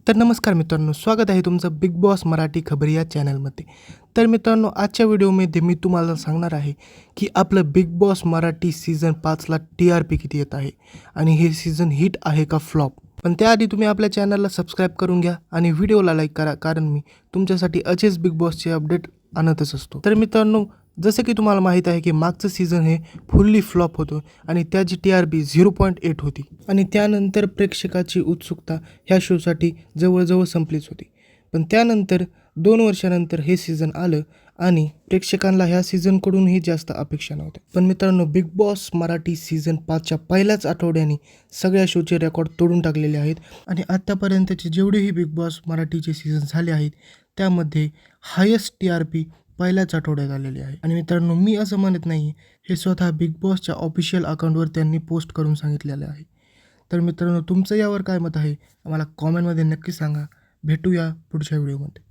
तर नमस्कार मित्रांनो, स्वागत आहे तुमचं बिग बॉस मराठी खबर या चॅनलमध्ये. तर मित्रांनो, आजच्या व्हिडिओमध्ये मी तुम्हाला सांगणार आहे की आपलं बिग बॉस मराठी सीझन 5ला TRP किती येत आहे आणि हे सीझन हिट आहे का फ्लॉप. पण त्याआधी तुम्ही आपल्या चॅनलला सबस्क्राईब करून घ्या आणि व्हिडिओला लाईक करा, कारण मी तुमच्यासाठी असेच बिग बॉसचे अपडेट आणतच असतो. तर मित्रांनो, जसं की तुम्हाला माहीत आहे की मागचं सीझन हे फुल्ली फ्लॉप होतं आणि त्याची TRP 0.8 होती आणि त्यानंतर प्रेक्षकाची उत्सुकता ह्या शोसाठी जवळजवळ संपलीच होती. पण त्यानंतर 2 वर्षानंतर हे सीझन आलं आणि प्रेक्षकांना ह्या सीझनकडूनही जास्त अपेक्षा नव्हत्या. पण मित्रांनो, बिग बॉस मराठी सीझन 5च्या पहिल्याच आठवड्याने सगळ्या शोचे रेकॉर्ड तोडून टाकलेले आहेत आणि आत्तापर्यंतचे जेवढेही बिग बॉस मराठीचे सीझन झाले आहेत त्यामध्ये हायेस्ट TRP पहिल्याच आठवड्यात आलेले आहे. आणि मित्रांनो, मी असं म्हणत नाही, हे स्वतः बिग बॉसच्या ऑफिशियल अकाउंटवर त्यांनी पोस्ट करून सांगितलेलं आहे. तर मित्रांनो, तुमचं यावर काय मत आहे आम्हाला कॉमेंटमध्ये नक्की सांगा. भेटूया पुढच्या व्हिडिओमध्ये.